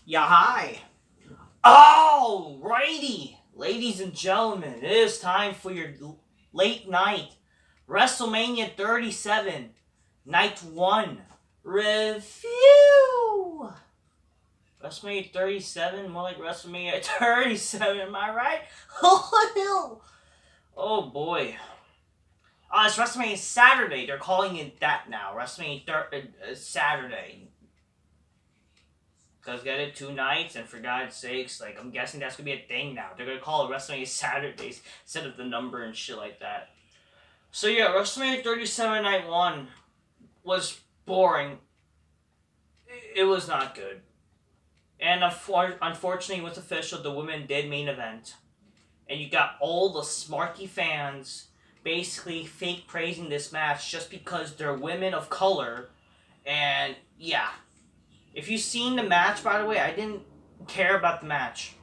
Yeah, hi. Alrighty, ladies and gentlemen, it is time for your late night WrestleMania 37, Night 1 review. WrestleMania 37, more like WrestleMania 37, am I right? Oh boy. It's WrestleMania Saturday. They're calling it that now. WrestleMania Saturday. Because get it 2 nights, and for God's sakes, like, I'm guessing that's gonna be a thing now. They're gonna call it WrestleMania Saturdays instead of the number and shit like that. So yeah, WrestleMania 37 Night 1 was boring. It was not good. And unfortunately, it was official. The women did main event. And you got all the smarky fans basically fake praising this match just because they're women of color. And yeah. If you've seen the match, by the way, I didn't care about the match.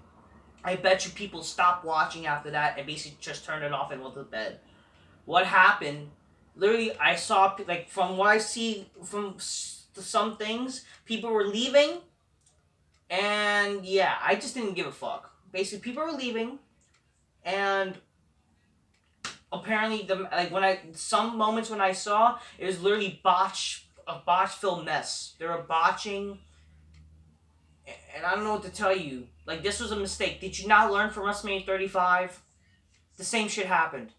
I bet you people stopped watching after that and basically just turned it off and went to bed. What happened? Literally, I saw, like, from what I see from some things, people were leaving, and yeah, I just didn't give a fuck. Basically, people were leaving, and apparently, some moments when I saw, it was literally a botch filled mess. They were botching. And I don't know what to tell you. Like, this was a mistake. Did you not learn from WrestleMania 35? The same shit happened.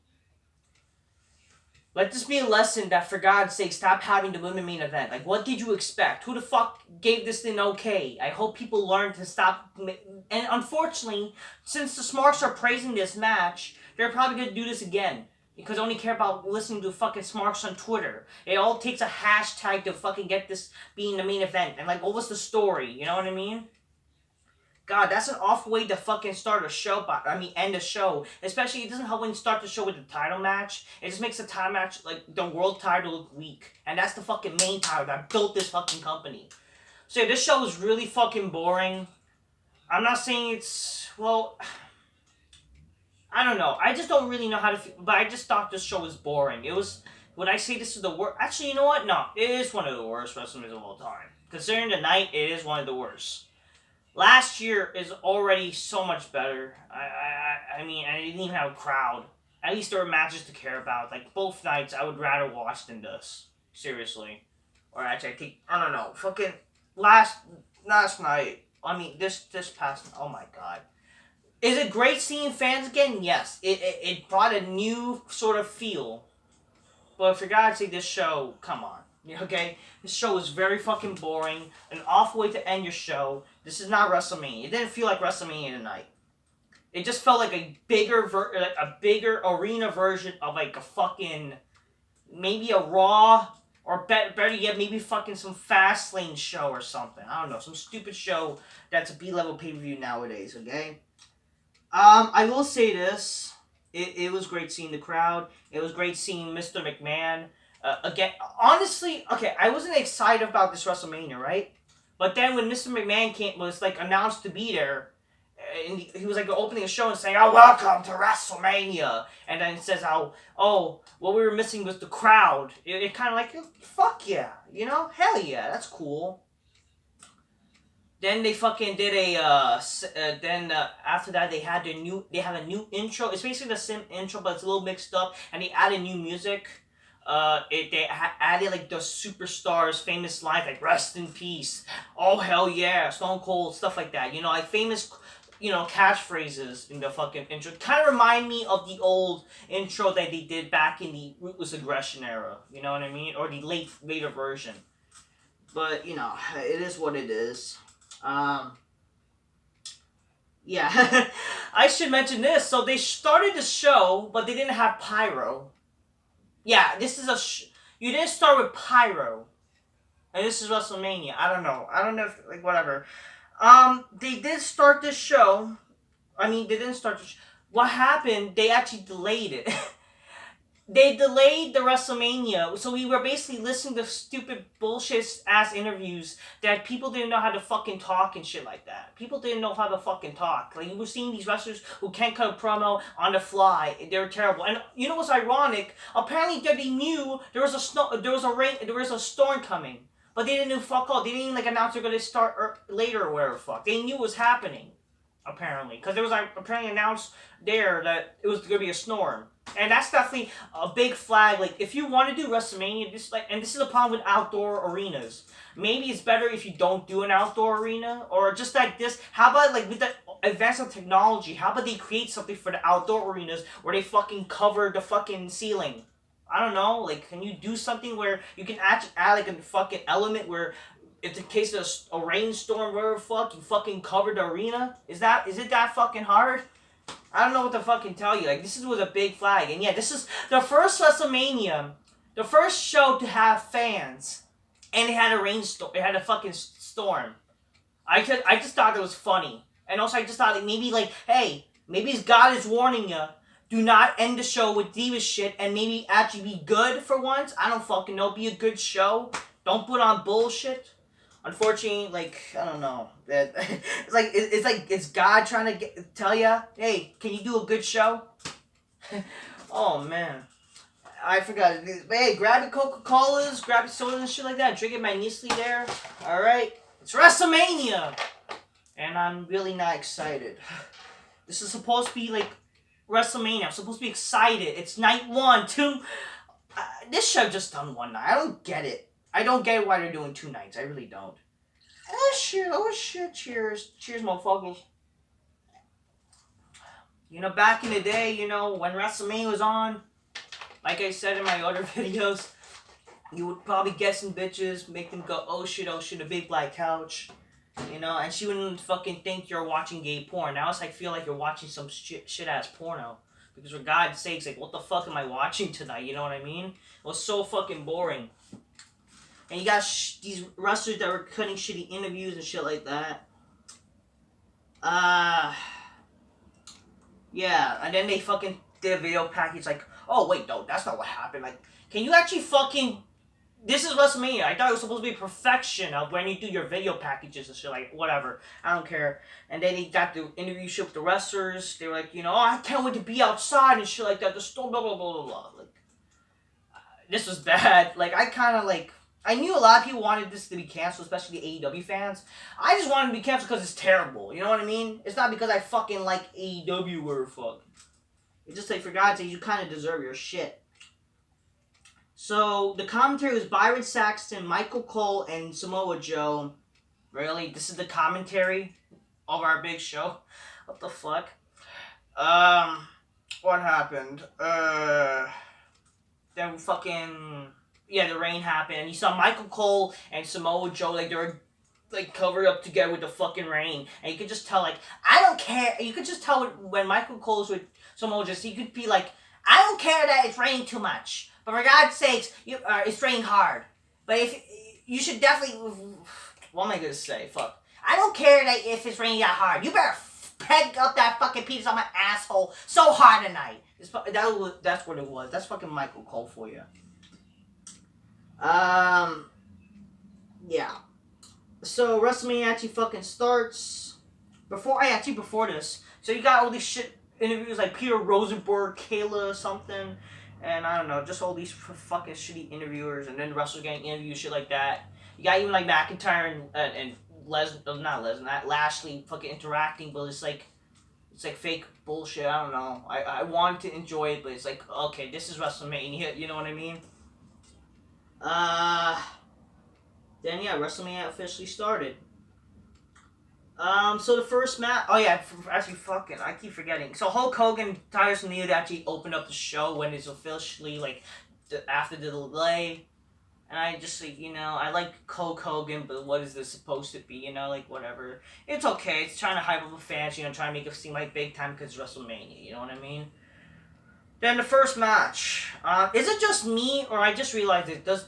Let this be a lesson that, for God's sake, stop having the women main event. Like, what did you expect? Who the fuck gave this thing okay? I hope people learn to stop. And unfortunately, since the Smarks are praising this match, they're probably going to do this again. Because they only care about listening to fucking Smarks on Twitter. It all takes a hashtag to fucking get this being the main event. And like, what was the story? You know what I mean? God, that's an awful way to fucking start a show, end a show. Especially, it doesn't help when you start the show with the title match. It just makes the title match, like, the world title look weak. And that's the fucking main title that built this fucking company. So yeah, this show is really fucking boring. I'm not saying it's, well, I don't know. I just don't really know how to feel, but I just thought this show was boring. It was, would I say this is the worst? Actually, you know what? No, it is one of the worst WrestleManias of all time. Considering the night, it is one of the worst. Last year is already so much better. I mean, I didn't even have a crowd. At least there were matches to care about. Like, both nights, I would rather watch than this. Seriously. Or actually, I don't know. Fucking, last night, I mean, this past, oh my god. Is it great seeing fans again? Yes. It brought a new sort of feel. But for God's sake, this show, come on. Okay? This show was very fucking boring. An awful way to end your show. This is not WrestleMania. It didn't feel like WrestleMania tonight. It just felt like a bigger arena version of like a fucking, maybe a Raw, or better yet, maybe fucking some Fastlane show or something. I don't know, some stupid show that's a B-level pay-per-view nowadays, okay? I will say this. It was great seeing the crowd. It was great seeing Mr. McMahon. Again, honestly, okay, I wasn't excited about this WrestleMania, right? But then when Mr. McMahon was like announced to be there, and he was like opening a show and saying, "Oh, welcome to WrestleMania," and then it says how, "Oh, what we were missing was the crowd." It kind of like, fuck yeah, you know, hell yeah, that's cool. Then they fucking did after that they have a new intro. It's basically the same intro, but it's a little mixed up, and they added new music. Added like the superstars' famous lines like "Rest in peace," "Oh hell yeah," "Stone Cold," stuff like that. You know, like famous, catchphrases in the fucking intro. Kind of remind me of the old intro that they did back in the Ruthless Aggression era. You know what I mean? Or the later version. But it is what it is. Yeah, I should mention this. So they started the show, but they didn't have pyro. Yeah, this is you didn't start with pyro, and this is WrestleMania. I don't know if, like, whatever. They did start this show. I mean, they didn't start. What happened? They actually delayed it. They delayed the WrestleMania, so we were basically listening to stupid bullshit ass interviews that people didn't know how to fucking talk and shit like that. People didn't know how to fucking talk. Like, you were seeing these wrestlers who can't cut a promo on the fly. They were terrible. And you know what's ironic? Apparently, they knew there was a storm coming. But they didn't do fuck all. They didn't even like announce they're gonna start later or whatever fuck. They knew it was happening, apparently, because there was like apparently announced there that it was gonna be a storm, and that's definitely a big flag. Like if you want to do WrestleMania, this is a problem with outdoor arenas. Maybe it's better if you don't do an outdoor arena, or just like this. How about like with the advance of technology? How about they create something for the outdoor arenas where they fucking cover the fucking ceiling? I don't know, like, can you do something where you can actually add, like, a fucking element where if in case of a rainstorm, whatever fuck, you fucking cover the arena? Is it that fucking hard? I don't know what to fucking tell you. Like, was a big flag. And yeah, this is the first WrestleMania, the first show to have fans. And it had a rainstorm, it had a fucking storm. I just thought it was funny. And also I just thought, maybe, like, hey, maybe God is warning you. Do not end the show with Divas shit and maybe actually be good for once. I don't fucking know. Be a good show. Don't put on bullshit. Unfortunately, like, I don't know. It's like it's God trying to tell you, hey, can you do a good show? Oh, man. I forgot. Hey, grab your Coca-Colas, grab your sodas and shit like that. Drink it my nicely there. All right. It's WrestleMania. And I'm really not excited. This is supposed to be, like, WrestleMania. I'm supposed to be excited. It's night 1, 2. This should have just done one night. I don't get it. I don't get why they're doing 2 nights. I really don't. Oh shit. Oh shit. Cheers. Cheers, motherfuckers. You know, back in the day, you know, when WrestleMania was on, like I said in my other videos, you would probably get some bitches, make them go, oh shit, a big black couch. You know, and she wouldn't fucking think you're watching gay porn. Now it's like, feel like you're watching some shit-ass porno. Because for God's sakes, like, what the fuck am I watching tonight? You know what I mean? It was so fucking boring. And you got these wrestlers that were cutting shitty interviews and shit like that. Yeah, and then they fucking did a video package like, oh, wait, no, that's not what happened. Like, can you actually fucking... This is WrestleMania. I thought it was supposed to be perfection of when you do your video packages and shit, like, whatever. I don't care. And then they got the interview shit with the wrestlers. They were like, you know, oh, I can't wait to be outside and shit like that. The storm, blah, blah, blah, blah, blah. Like, this was bad. Like, I kind of, like, I knew a lot of people wanted this to be canceled, especially the AEW fans. I just wanted it to be canceled because it's terrible. You know what I mean? It's not because I fucking like AEW or fuck. It's just like, for God's sake, you kind of deserve your shit. So, the commentary was Byron Saxton, Michael Cole, and Samoa Joe. Really? This is the commentary of our big show? What the fuck? What happened? Then fucking... Yeah, the rain happened. And you saw Michael Cole and Samoa Joe, like, they were, like, covered up together with the fucking rain. And you could just tell, like, I don't care. You could just tell when Michael Cole's with Samoa Joe, he could be like, I don't care that it's raining too much. But for God's sakes, it's raining hard. But if you should definitely... What am I going to say? Fuck. I don't care that if it's raining that hard. You better peg up that fucking piece on my asshole so hard tonight. That's what it was. That's fucking Michael Cole for you. Yeah. So WrestleMania actually fucking starts. Before this, so you got all these shit interviews like Peter Rosenberg, Kayla something. And I don't know, just all these fucking shitty interviewers, and then the wrestlers getting interviews, shit like that. You got even like McIntyre and Lashley fucking interacting, but it's like fake bullshit. I don't know. I want to enjoy it, but it's like, okay, this is WrestleMania. You know what I mean? Then yeah, WrestleMania officially started. So the first match. Oh yeah, actually, fucking, I keep forgetting. So Hulk Hogan, Tyson Neal actually opened up the show when it's officially like after the delay, and I just like, you know, I like Hulk Hogan, but what is this supposed to be? You know, like whatever. It's okay. It's trying to hype up the fans. You know, trying to make it seem like big time because it's WrestleMania. You know what I mean? Then the first match. Is it just me or I just realized it? Does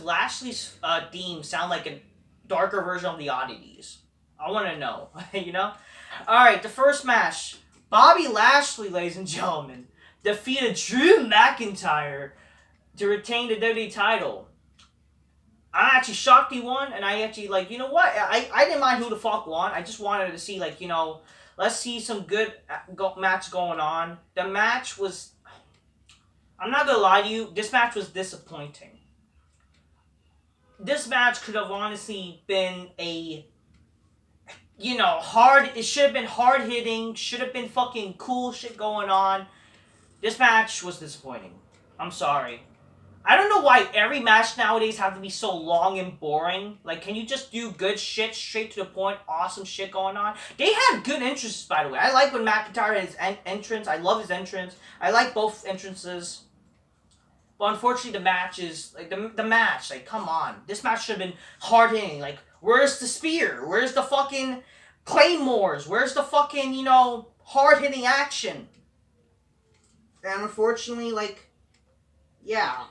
Lashley's theme sound like a darker version of the Oddities? I want to know, you know? Alright, the first match. Bobby Lashley, ladies and gentlemen, defeated Drew McIntyre to retain the WWE title. I'm actually shocked he won, and I actually, like, you know what? I didn't mind who the fuck won. I just wanted to see, like, you know, let's see some good match going on. The match was... I'm not gonna lie to you, this match was disappointing. this match could have honestly been a, hard. It should have been hard hitting. Should have been fucking cool shit going on. This match was disappointing. I'm sorry. I don't know why every match nowadays have to be so long and boring. Like, can you just do good shit, straight to the point, awesome shit going on? They have good entrances, by the way. I like when McIntyre his entrance. I love his entrance. I like both entrances. But unfortunately, the match is like the match. Like, come on, this match should have been hard hitting. Like, where's the spear? Where's the fucking claymores? Where's the fucking hard hitting action? And unfortunately, like, yeah.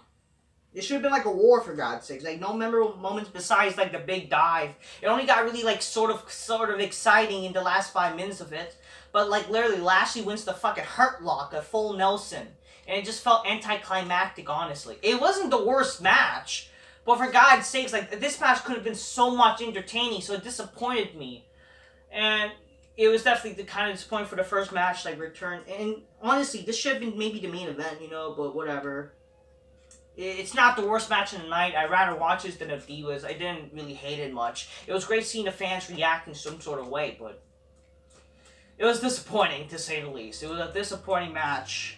It should have been like a war, for God's sakes. Like, no memorable moments besides, like, the big dive. It only got really, like, sort of exciting in the last 5 minutes of it. But, like, literally, Lashley wins the fucking hurt lock, a full Nelson. And it just felt anticlimactic, honestly. It wasn't the worst match. But for God's sakes, like, this match could have been so much entertaining, so it disappointed me. And it was definitely the kind of disappointing for the first match, like, return. And, honestly, this should have been maybe the main event, but whatever. It's not the worst match of the night. I'd rather watch this than the Divas. I didn't really hate it much. It was great seeing the fans react in some sort of way, but it was disappointing, to say the least. It was a disappointing match.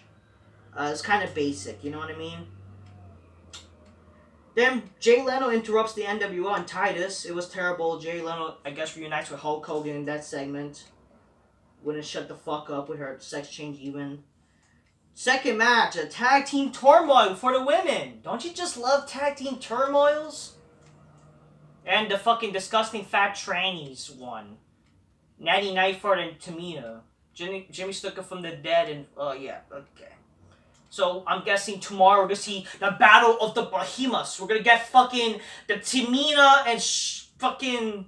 It's kind of basic, you know what I mean? Then Jay Leno interrupts the NWO and Titus. It was terrible. Jay Leno, I guess, reunites with Hulk Hogan in that segment. Wouldn't shut the fuck up with her sex change even. Second match, a tag team turmoil for the women. Don't you just love tag team turmoils? And the fucking disgusting fat trannies won. Natty Nightford and Tamina. Jimmy Snuka from the dead and... Oh, yeah, okay. So, I'm guessing tomorrow we're gonna see the Battle of the Behemoths. We're gonna get fucking the Tamina and fucking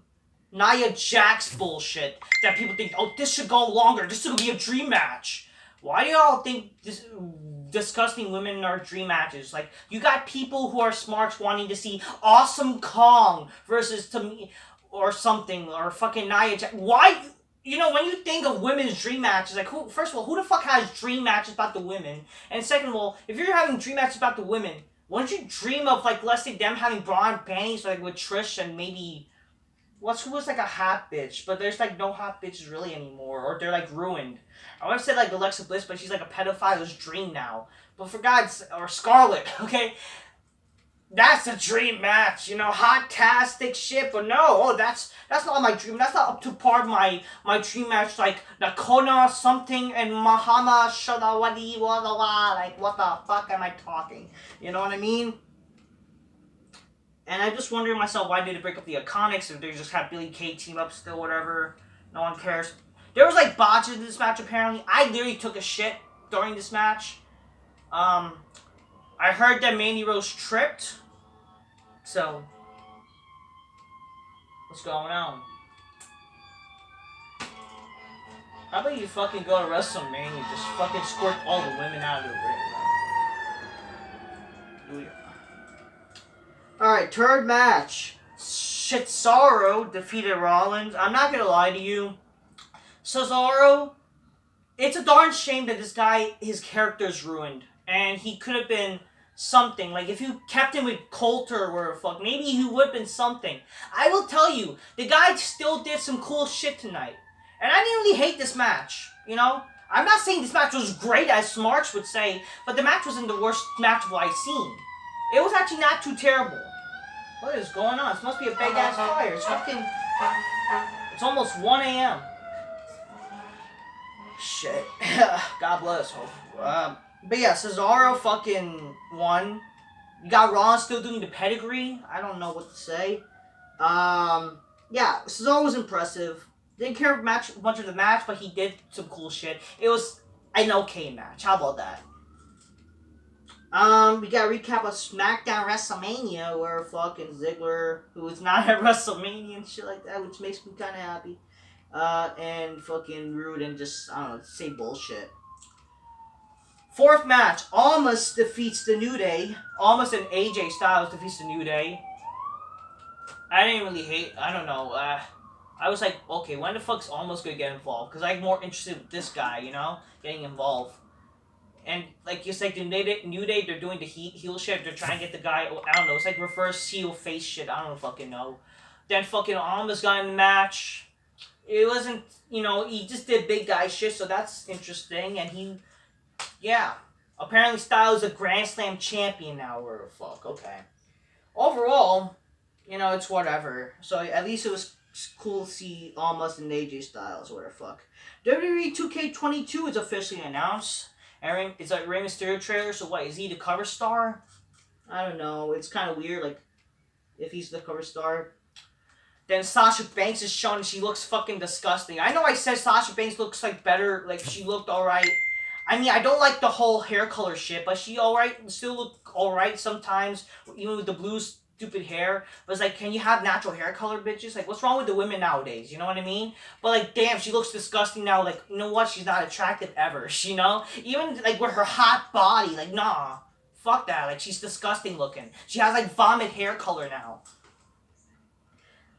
Nia Jax bullshit. That people think, oh, this should go longer. This is gonna be a dream match. Why do y'all think this disgusting women are dream matches? Like, you got people who are smart wanting to see Awesome Kong versus Tamina or something, or fucking Nia Jax. Why? When you think of women's dream matches, like, first of all, who the fuck has dream matches about the women? And second of all, if you're having dream matches about the women, wouldn't you dream of, like, let's say them having bra and panties, like, with Trish and maybe... who was, like, a hot bitch, but there's, like, no hot bitches really anymore, or they're, like, ruined. I want to say, like, Alexa Bliss, but she's, like, a pedophile's dream now. But for God's... or Scarlett, okay? That's a dream match, hot-tastic shit, but no, that's not my dream. That's not up to par of my dream match, like, Nakona something and Mahama Shadawadi Wadawa, like, what the fuck am I talking? You know what I mean? And I'm just wondering myself, why did they break up the Iconics if they just have Billy Kay team up still, whatever. No one cares. There was, like, botches in this match, apparently. I literally took a shit during this match. I heard that Mandy Rose tripped. So, what's going on? How about you fucking go to WrestleMania and just fucking squirt all the women out of the ring? Alright, third match. Cesaro defeated Rollins. I'm not gonna lie to you. Cesaro, it's a darn shame that this guy, his character's ruined. And he could have been something. Like, if you kept him with Coulter or fuck, maybe he would have been something. I will tell you, the guy still did some cool shit tonight. And I didn't really hate this match, I'm not saying this match was great, as Smarts would say, but the match wasn't the worst match I've seen. It was actually not too terrible. What is going on? This must be a big-ass fire. It's fucking... It's almost 1 a.m. Shit. God bless. But yeah, Cesaro fucking won. You got Rollins still doing the pedigree. I don't know what to say. Yeah, Cesaro was impressive. Didn't care much of the match, but he did some cool shit. It was an okay match. How about that? We got a recap of SmackDown WrestleMania where fucking Ziggler, who is not at WrestleMania and shit like that, which makes me kind of happy. And fucking Rude and just, I don't know, say bullshit. Fourth match, Almas defeats the New Day. Almas and AJ Styles defeats the New Day. I didn't really hate, I don't know, I was like, okay, when the fuck's Almas gonna get involved? Because I'm more interested with this guy, getting involved. And like it's like the New Day, they're doing the heel shit. They're trying to get the guy. I don't know. It's like reverse heel face shit. I don't fucking know. Then fucking Almas got in the match. It wasn't, he just did big guy shit, so that's interesting. And yeah. Apparently Styles is a Grand Slam champion now, or fuck, okay. Overall, it's whatever. So at least it was cool to see Almas and AJ Styles, or whatever, fuck. WWE 2K22 is officially announced. Aaron, it's like Rey Mysterio trailer, so what, is he the cover star? I don't know, it's kind of weird, like, if he's the cover star. Then Sasha Banks is shown and she looks fucking disgusting. I know I said Sasha Banks looks like better, like she looked alright. I mean, I don't like the whole hair color shit, but she alright, still look alright sometimes, even with the blue stupid hair. But it's like, can you have natural hair color, bitches? Like, what's wrong with the women nowadays? You know what I mean? But like, damn, she looks disgusting now. Like, you know what? She's not attractive ever, Even like with her hot body, like, nah. Fuck that. Like, she's disgusting looking. She has like vomit hair color now.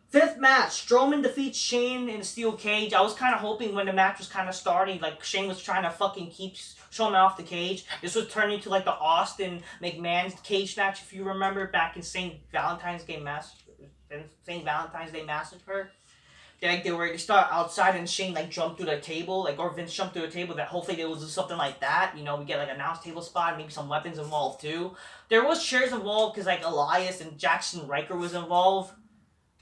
Fifth match, Strowman defeats Shane in a steel cage. I was kind of hoping when the match was kind of starting, like Shane was trying to fucking keep Strowman off the cage. This was turning into like the Austin McMahon cage match, if you remember, back in St. Valentine's Day Massacre. They start outside and Shane like jumped through the table, or Vince jumped through the table. That hopefully there was something like that. We get like an announce table spot, maybe some weapons involved too. There was chairs involved because like Elias and Jackson Riker was involved.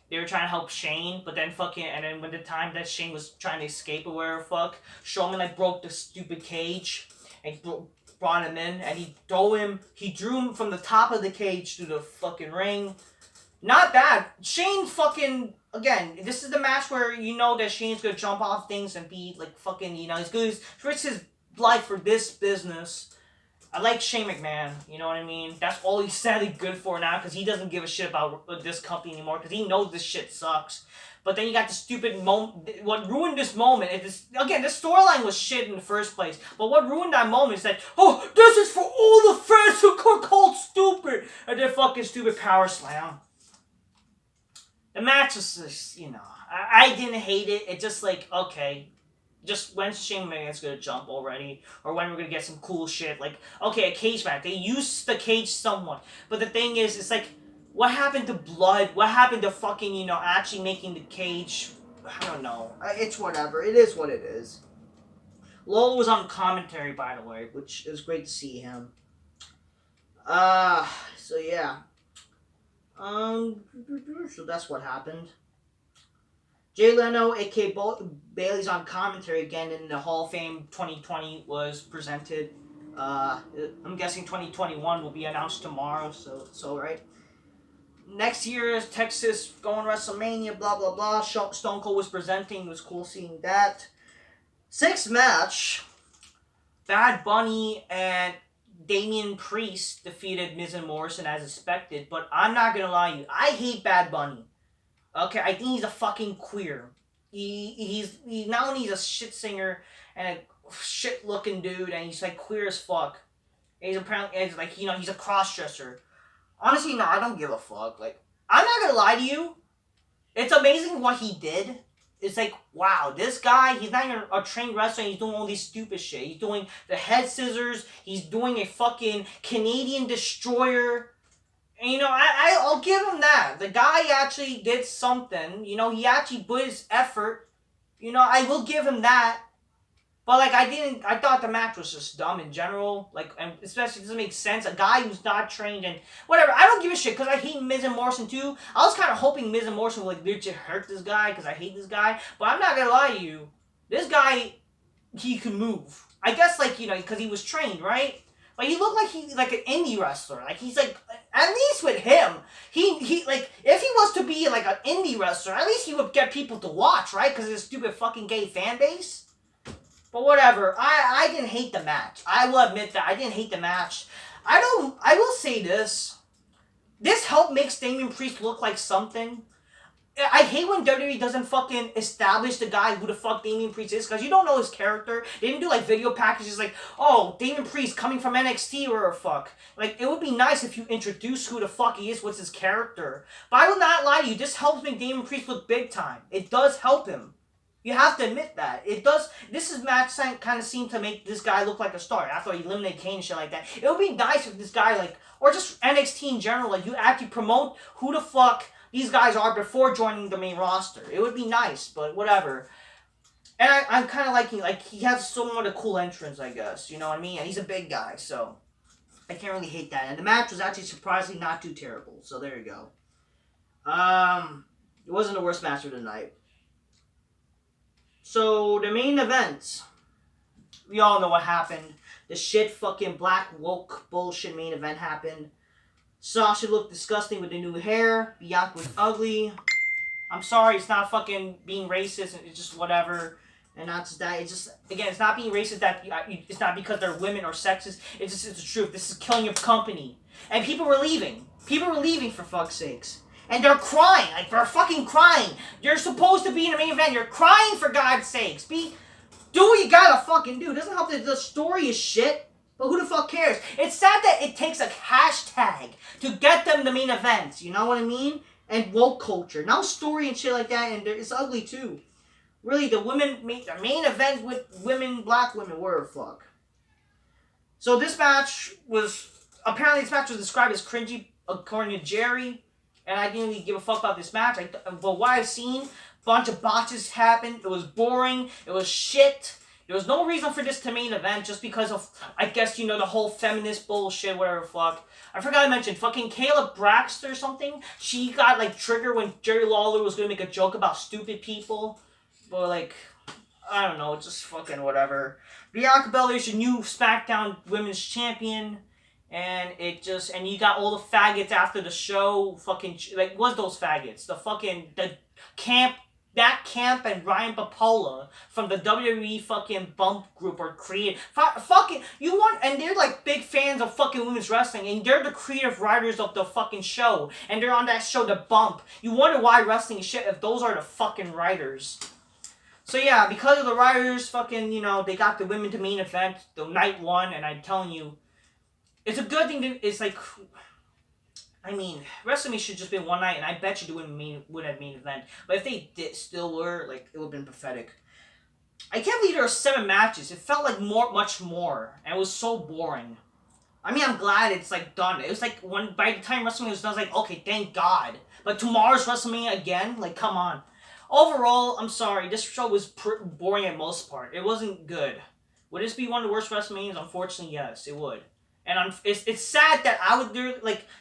They were trying to help Shane, but then when the time that Shane was trying to escape or whatever Strowman like broke the stupid cage and brought him in, and he drew him from the top of the cage through the fucking ring. Not bad. Shane again, this is the match where that Shane's gonna jump off things and be like fucking, he's gonna risk his life for this business. I like Shane McMahon, you know what I mean? That's all he's sadly good for now, because he doesn't give a shit about this company anymore, because he knows this shit sucks. But then you got the stupid moment. What ruined this moment is this storyline was shit in the first place. But what ruined that moment is that, oh, this is for all the fans who are called stupid, and then fucking stupid power slam. The match was just, I didn't hate it. It's just like, okay. Just when's Shane McMahon's gonna jump already? Or when we're gonna get some cool shit? Like, okay, a cage match. They used the cage somewhat. But the thing is, it's like, what happened to blood? What happened to fucking, actually making the cage? I don't know. It's whatever. It is what it is. Lowell was on commentary, by the way, which is great to see him. So yeah. So that's what happened. Jay Leno, a.k.a. Bailey's on commentary again, and the Hall of Fame 2020 was presented. I'm guessing 2021 will be announced tomorrow, so it's alright. Next year is Texas going WrestleMania, blah, blah, blah. Stone Cold was presenting. It was cool seeing that. Sixth match, Bad Bunny and Damian Priest defeated Miz and Morrison as expected, but I'm not going to lie to you. I hate Bad Bunny. Okay, I think he's a fucking queer. He's not only he's a shit singer and a shit looking dude, and he's like queer as fuck. And he's apparently he's a cross dresser. Honestly, no, I don't give a fuck. Like, I'm not gonna lie to you. It's amazing what he did. It's like, wow, this guy, he's not even a trained wrestler, and he's doing all these stupid shit. He's doing the head scissors. He's doing a fucking Canadian destroyer. And, I'll give him that. The guy actually did something. He actually put his effort. I will give him that. But, I thought the match was just dumb in general. And especially, it doesn't make sense. A guy who's not trained and whatever. I don't give a shit, because I hate Miz and Morrison, too. I was kind of hoping Miz and Morrison would, legit hurt this guy, because I hate this guy. But I'm not going to lie to you. This guy, he can move. I guess, because he was trained, right? But he looked like he's like an indie wrestler. He's at least with him, he if he was to be like an indie wrestler, at least he would get people to watch, right? Because of his stupid fucking gay fan base. But whatever. I didn't hate the match. I will admit that I didn't hate the match. I will say this. This helped make Damian Priest look like something. I hate when WWE doesn't fucking establish the guy who the fuck Damian Priest is, because you don't know his character. They didn't do video packages like, oh, Damian Priest coming from NXT or fuck. It would be nice if you introduce who the fuck he is, what's his character. But I will not lie to you, this helps make Damian Priest look big time. It does help him. You have to admit that. It does. This is match kind of seemed to make this guy look like a star after he eliminated Kane and shit like that. It would be nice if this guy, like, or just NXT in general, like, you actually promote who the fuck these guys are before joining the main roster. It would be nice, but whatever. And I'm kind of liking, like, he has somewhat a cool entrance, I guess. You know what I mean? And he's a big guy, so I can't really hate that. And the match was actually surprisingly not too terrible, so there you go. It wasn't the worst match of the night. So, the main event. We all know what happened. The shit fucking black woke bullshit main event happened. Sasha looked disgusting with the new hair. Bianca was ugly. I'm sorry, it's not fucking being racist. It's just whatever. And not just that. It's just, again, it's not being racist that it's not because they're women or sexist. It's just, it's the truth. This is killing your company. And people were leaving. People were leaving, for fuck's sakes. And they're crying. Like, they're fucking crying. You're supposed to be in the main event. You're crying, for God's sakes. Do what you gotta fucking do. It doesn't help that the story is shit. But who the fuck cares? It's sad that it takes a hashtag to get them the main events. You know what I mean? And woke culture. Now story and shit like that. And it's ugly, too. Really, the main event with women, black women, were fuck. So this match was... Apparently this match was described as cringy, according to Jerry. And I didn't really give a fuck about this match. But what I've seen, a bunch of botches happened. It was boring. It was shit. There was no reason for this to main event just because of, I guess, you know, the whole feminist bullshit, whatever the fuck. I forgot to mention, fucking Kayla Braxton or something. She got, like, triggered when Jerry Lawler was going to make a joke about stupid people. But, like, I don't know. Just fucking whatever. Bianca Belair is your new SmackDown Women's Champion. And you got all the faggots after the show, fucking, like, what's those faggots? The camp and Ryan Papola from the WWE fucking bump group were created. And they're, like, big fans of fucking women's wrestling, and they're the creative writers of the fucking show, and they're on that show, The Bump. You wonder why wrestling is shit if those are the fucking writers. So yeah, because of the writers, fucking, you know, they got the women to main event, the night one, and I'm telling you, it's a good thing it's like, I mean, WrestleMania should just been one night, and I bet you they would have main event. But if they still were, like, it would have been pathetic. I can't believe there were 7 matches. It felt like much more, and it was so boring. I mean, I'm glad it's, like, done. It was like, by the time WrestleMania was done, I was like, okay, thank God. But tomorrow's WrestleMania again? Like, come on. Overall, I'm sorry, this show was boring at most part. It wasn't good. Would this be one of the worst WrestleManias? Unfortunately, yes, it would. And it's sad that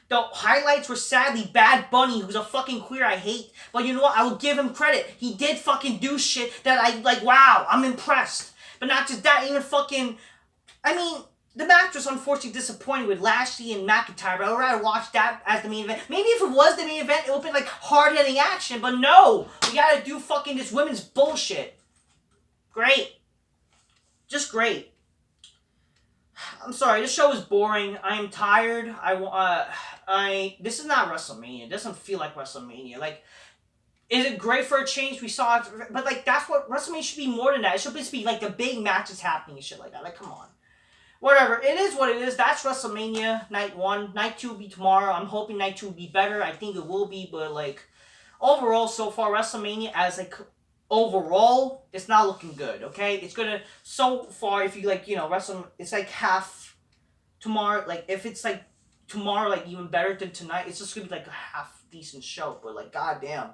the highlights were sadly Bad Bunny, who's a fucking queer I hate. But you know what? I will give him credit. He did fucking do shit that I, like, wow, I'm impressed. But not just that, even fucking, I mean, the match was unfortunately disappointing with Lashley and McIntyre, but I would rather watch that as the main event. Maybe if it was the main event, it would be like hard-hitting action, but no! We gotta do fucking this women's bullshit. Great. Just great. I'm sorry, this show is boring. I am tired. This is not WrestleMania. It doesn't feel like WrestleMania. Like, is it great for a change? We saw it, but, like, that's what WrestleMania should be more than that. It should just be, like, the big matches happening and shit like that. Like, come on. Whatever. It is what it is. That's WrestleMania night 1. Night 2 will be tomorrow. I'm hoping night 2 will be better. I think it will be, but, like, overall, so far, WrestleMania as, like, overall, it's not looking good, okay? It's gonna, so far, if you, like, you know, it's like half tomorrow, like, if it's, like, tomorrow, like, even better than tonight, it's just gonna be, like, a half decent show, but, like, goddamn.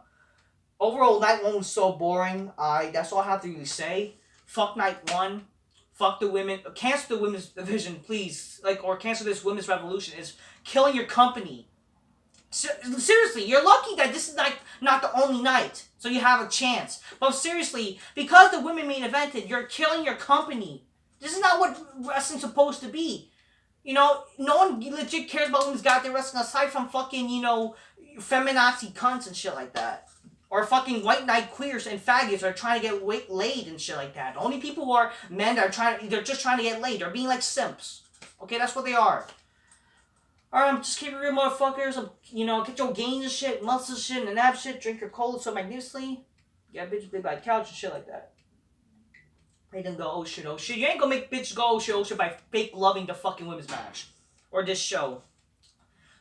Overall, night 1 was so boring. That's all I have to really say. Fuck night 1. Fuck the women. Cancel the women's division, please. Like, or cancel this women's revolution. It's killing your company. Seriously, you're lucky that this is not the only night, so you have a chance. But seriously, because the women main evented, you're killing your company. This is not what wrestling's supposed to be. You know, no one legit cares about women's goddamn wrestling aside from fucking, you know, feminazi cunts and shit like that. Or fucking white knight queers and faggots are trying to get laid and shit like that. The only people who are men that they're just trying to get laid. They're being like simps. Okay, that's what they are. Alright, I'm just keeping real, motherfuckers. You know, get your gains and shit, muscles and shit, and that shit. Drink your cola so magnificently. Yeah, bitches big by the couch and shit like that. They didn't go, oh shit, oh shit. You ain't gonna make bitches go, oh shit by fake loving the fucking women's match. Or this show.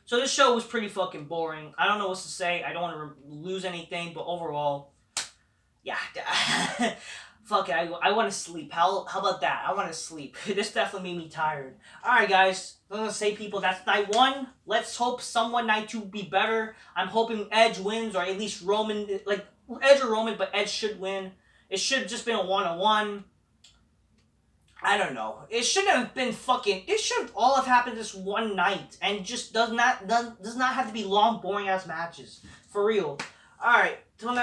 So this show was pretty fucking boring. I don't know what to say. I don't want to lose anything, but overall, Yeah. Fuck it, I want to sleep. How about that? I want to sleep. This definitely made me tired. Alright, guys. I'm going to say, people, that's night 1. Let's hope someone night 2 be better. I'm hoping Edge wins, or at least Roman. Like, Edge or Roman, but Edge should win. It should have just been a 1-on-1. I don't know. It shouldn't have been fucking. It should all have happened this one night, and just does not have to be long, boring ass matches. For real. Alright, till next.